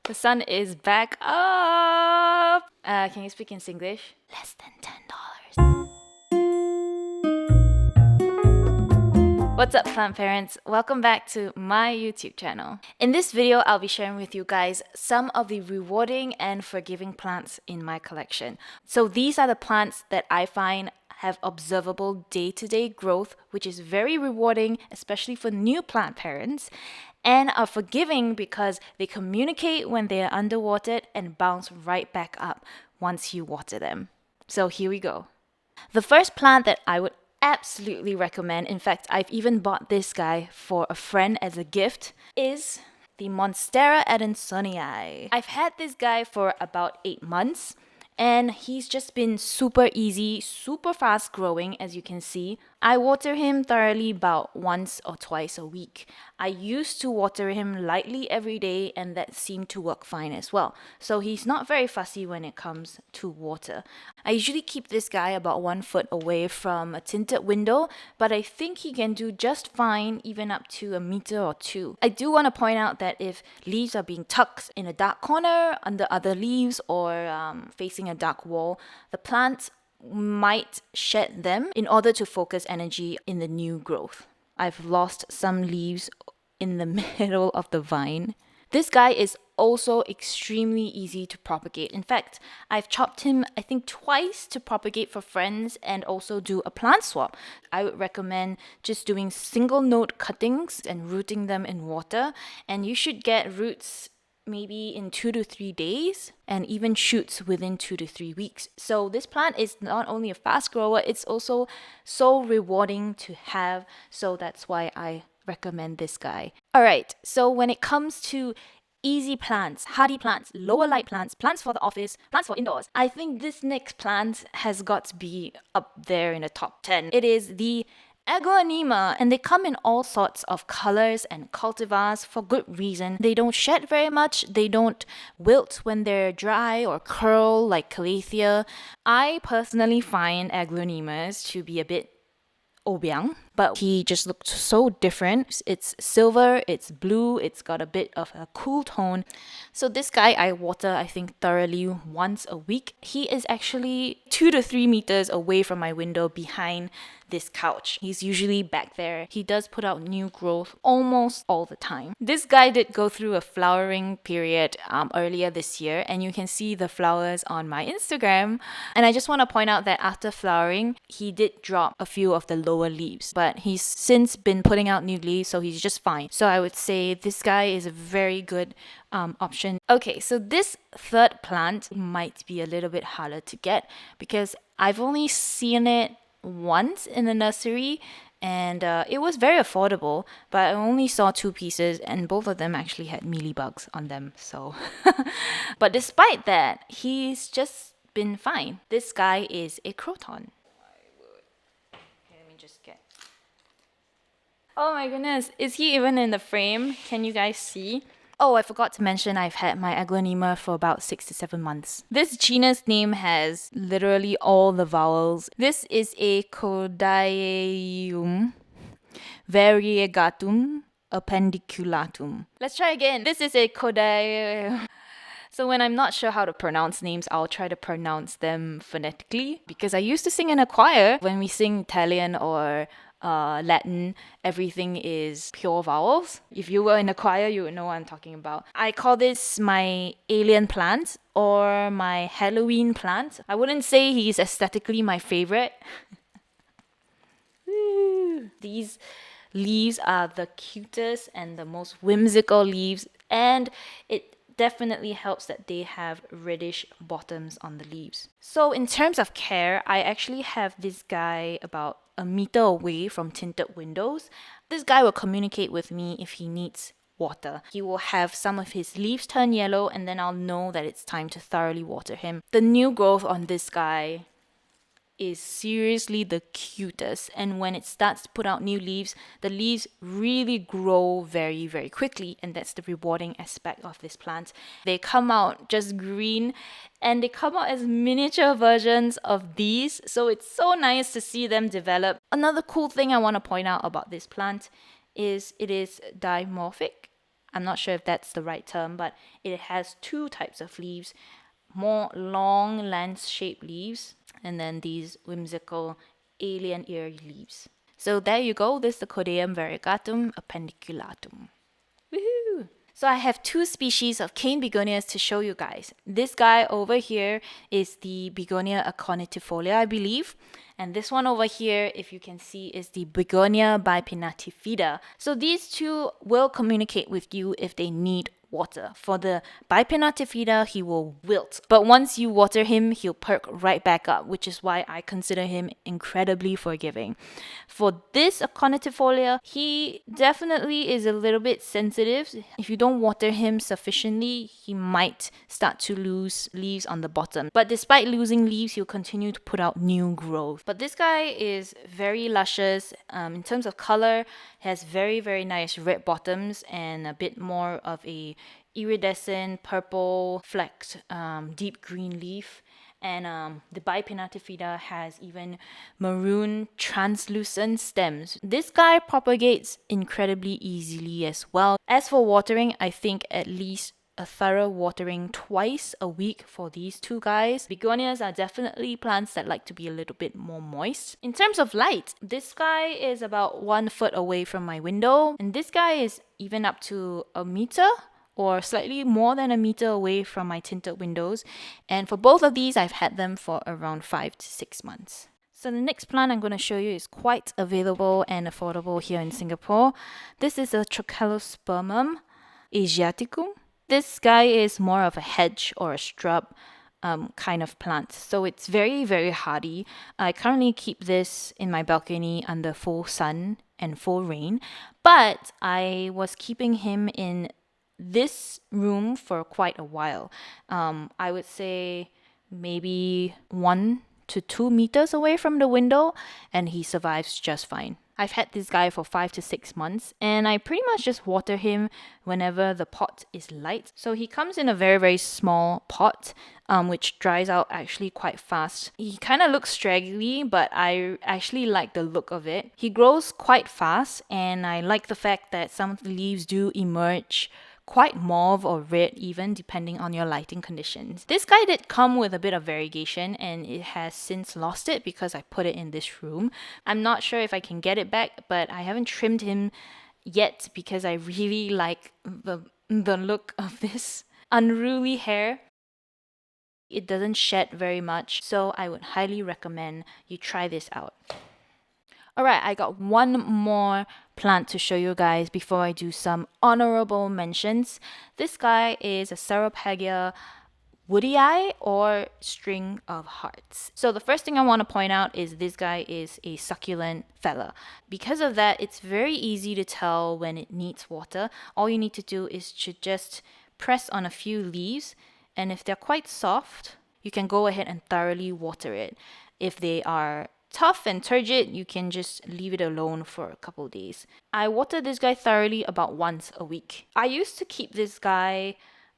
The sun is back up. Can you speak in Singlish? Less than $10. What's up, plant parents? Welcome back to my YouTube channel. In this video, I'll be sharing with you guys some of the rewarding and forgiving plants in my collection. So these are the plants that I find have observable day-to-day growth, which is very rewarding, especially for new plant parents, and are forgiving because they communicate when they are underwatered and bounce right back up once you water them. So here we go. The first plant that I would absolutely recommend, in fact, I've even bought this guy for a friend as a gift, is the Monstera Adansonii. I've had this guy for about 8 months. And he's just been super easy, super fast growing, as you can see. I water him thoroughly about once or twice a week. I used to water him lightly every day, and that seemed to work fine as well. So he's not very fussy when it comes to water. I usually keep this guy about 1 foot away from a tinted window, but I think he can do just fine, even up to 1 meter or 2. I do want to point out that if leaves are being tucked in a dark corner, under other leaves, or facing a dark wall, the plant might shed them in order to focus energy in the new growth. I've lost some leaves in the middle of the vine. This guy is also extremely easy to propagate. In fact, I've chopped him, I think, twice to propagate for friends and also do a plant swap. I would recommend just doing single node cuttings and rooting them in water, and you should get roots maybe in 2 to 3 days, and even shoots within 2 to 3 weeks. So this plant is not only a fast grower, it's also so rewarding to have. So that's why I recommend this guy. Alright, so when it comes to easy plants, hardy plants, lower light plants, plants for the office, plants for indoors, I think this next plant has got to be up there in the top 10. It is the Aglaonema, and they come in all sorts of colors and cultivars for good reason. They don't shed very much, they don't wilt when they're dry or curl like calathea. I personally find Aglaonemas to be a bit obiang, but he just looked so different. It's silver, it's blue, it's got a bit of a cool tone. So this guy I water, I think, thoroughly once a week. He is actually 2 to 3 meters away from my window behind this couch. He's usually back there. He does put out new growth almost all the time. This guy did go through a flowering period earlier this year, and you can see the flowers on my Instagram. And I just want to point out that after flowering, he did drop a few of the lower leaves, but he's since been putting out new leaves, so he's just fine. So I would say this guy is a very good option. Okay, so this third plant might be a little bit harder to get because I've only seen it once in the nursery, and it was very affordable, but I only saw 2 pieces, and both of them actually had mealybugs on them. So but despite that, he's just been fine. This guy is a croton. Let me just get... Oh my goodness, is he even in the frame? Can you guys see? Oh, I forgot to mention I've had my Aglaonema for about 6 to 7 months. This genus name has literally all the vowels. This is a kodaiyum, variegatum, appendiculatum. Let's try again. This is a kodaiyum. So when I'm not sure how to pronounce names, I'll try to pronounce them phonetically, because I used to sing in a choir. When we sing Italian or Latin, everything is pure vowels. If you were in a choir, you would know what I'm talking about. I call this my alien plant or my Halloween plant. I wouldn't say he's aesthetically my favorite. These leaves are the cutest and the most whimsical leaves, and it definitely helps that they have reddish bottoms on the leaves. So in terms of care, I actually have this guy about 1 meter away from tinted windows. This guy will communicate with me if he needs water. He will have some of his leaves turn yellow, and then I'll know that it's time to thoroughly water him. The new growth on this guy is seriously the cutest, and when it starts to put out new leaves, the leaves really grow very, very quickly, and that's the rewarding aspect of this plant. They come out just green, and they come out as miniature versions of these, so it's so nice to see them develop. Another cool thing I want to point out about this plant is it is dimorphic. I'm not sure if that's the right term, but it has two types of leaves, more long lens-shaped leaves, and then these whimsical alien ear leaves. So there you go. This is the kodaiyum variegatum appendiculatum. Woohoo! So I have two species of cane begonias to show you guys. This guy over here is the Begonia aconitifolia, I believe. And this one over here, if you can see, is the Begonia bipinnatifida. So these two will communicate with you if they need water. For the bipinnatifida, he will wilt. But once you water him, he'll perk right back up, which is why I consider him incredibly forgiving. For this aconitifolia, he definitely is a little bit sensitive. If you don't water him sufficiently, he might start to lose leaves on the bottom. But despite losing leaves, he'll continue to put out new growth. But this guy is very luscious. In terms of color, has very, very nice red bottoms and a bit more of a iridescent purple flecked deep green leaf. And the bipinnatifida has even maroon translucent stems. This guy propagates incredibly easily as well. As for watering, I think at least a thorough watering twice a week for these two guys. Begonias are definitely plants that like to be a little bit more moist. In terms of light, this guy is about 1 foot away from my window, and this guy is even up to a meter or slightly more than a meter away from my tinted windows. And for both of these, I've had them for around 5 to 6 months. So the next plant I'm going to show you is quite available and affordable here in Singapore. This is a Trochellospermum Asiaticum. This guy is more of a hedge or a shrub kind of plant. So it's very, very hardy. I currently keep this in my balcony under full sun and full rain. But I was keeping him in this room for quite a while. I would say maybe 1 to 2 meters away from the window, and he survives just fine. I've had this guy for 5 to 6 months, and I pretty much just water him whenever the pot is light. So he comes in a very, very small pot, which dries out actually quite fast. He kind of looks straggly, but I actually like the look of it. He grows quite fast, and I like the fact that some of the leaves do emerge quite mauve or red even, depending on your lighting conditions. This guy did come with a bit of variegation, and it has since lost it because I put it in this room. I'm not sure if I can get it back, but I haven't trimmed him yet because I really like the look of this unruly hair. It doesn't shed very much, so I would highly recommend you try this out. Alright, I got one more plant to show you guys before I do some honorable mentions. This guy is a Ceropegia woodii or string of hearts. So the first thing I want to point out is this guy is a succulent fella. Because of that, it's very easy to tell when it needs water. All you need to do is to just press on a few leaves, and if they're quite soft, you can go ahead and thoroughly water it. If they are tough and turgid, you can just leave it alone for a couple days. I water this guy thoroughly about once a week. I used to keep this guy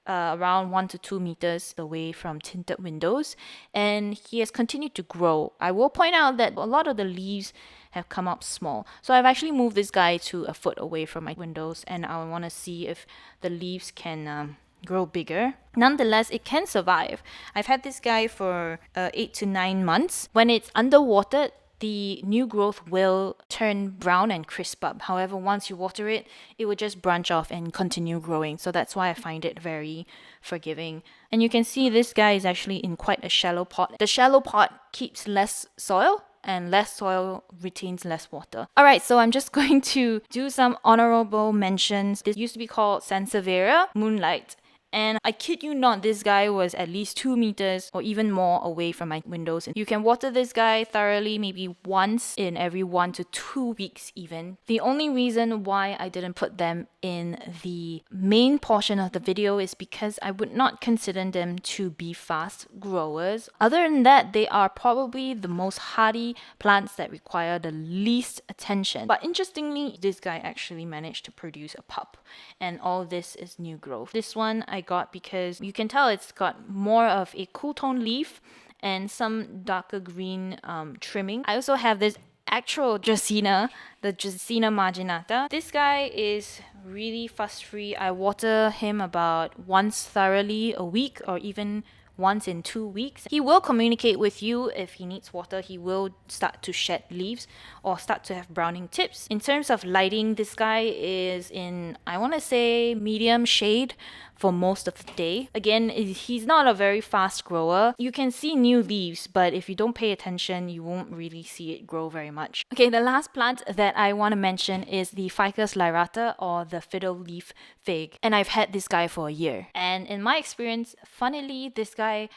around 1 to 2 meters away from tinted windows, and he has continued to grow. I will point out that a lot of the leaves have come up small. So I've actually moved this guy to a foot away from my windows, and I want to see if the leaves can grow bigger. Nonetheless, it can survive. I've had this guy for 8 to 9 months. When it's underwatered, the new growth will turn brown and crisp up. However, once you water it, it will just branch off and continue growing. So that's why I find it very forgiving. And you can see this guy is actually in quite a shallow pot. The shallow pot keeps less soil, and less soil retains less water. Alright, so I'm just going to do some honorable mentions. This used to be called Sansevieria Moonlight. And I kid you not, this guy was at least 2 meters or even more away from my windows. You can water this guy thoroughly maybe once in every 1 to 2 weeks even. The only reason why I didn't put them in the main portion of the video is because I would not consider them to be fast growers. Other than that, they are probably the most hardy plants that require the least attention. But interestingly, this guy actually managed to produce a pup, and all this is new growth. This one I got because you can tell it's got more of a cool tone leaf and some darker green trimming. I also have this actual Dracaena, the Dracaena marginata. This guy is really fuss-free. I water him about once thoroughly a week, or even once in 2 weeks. He will communicate with you if he needs water. He will start to shed leaves or start to have browning tips. In terms of lighting, this guy is in, I want to say, medium shade for most of the day. Again, he's not a very fast grower. You can see new leaves, but if you don't pay attention, you won't really see it grow very much. Okay, the last plant that I want to mention is the Ficus lyrata, or the Fiddle Leaf Fig. And I've had this guy for a year. And in my experience, funnily, this guy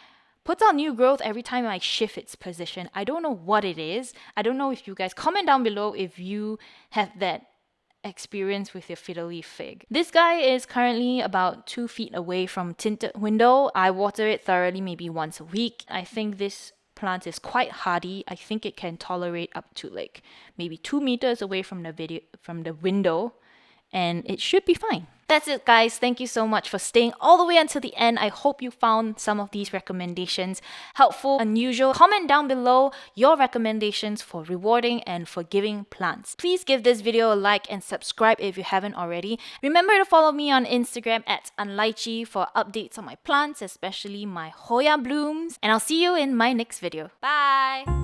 puts out new growth every time I shift its position. I don't know what it is. I don't know if you guys comment down below if you have that experience with your Fiddle Leaf Fig. This guy is currently about 2 feet away from tinted window. I water it thoroughly maybe once a week. I think this plant is quite hardy. I think it can tolerate up to like maybe 2 meters away from the window, and it should be fine. That's it, guys. Thank you so much for staying all the way until the end. I hope you found some of these recommendations helpful, unusual. Comment down below your recommendations for rewarding and forgiving plants. Please give this video a like and subscribe if you haven't already. Remember to follow me on Instagram at unlychee for updates on my plants, especially my Hoya blooms. And I'll see you in my next video. Bye!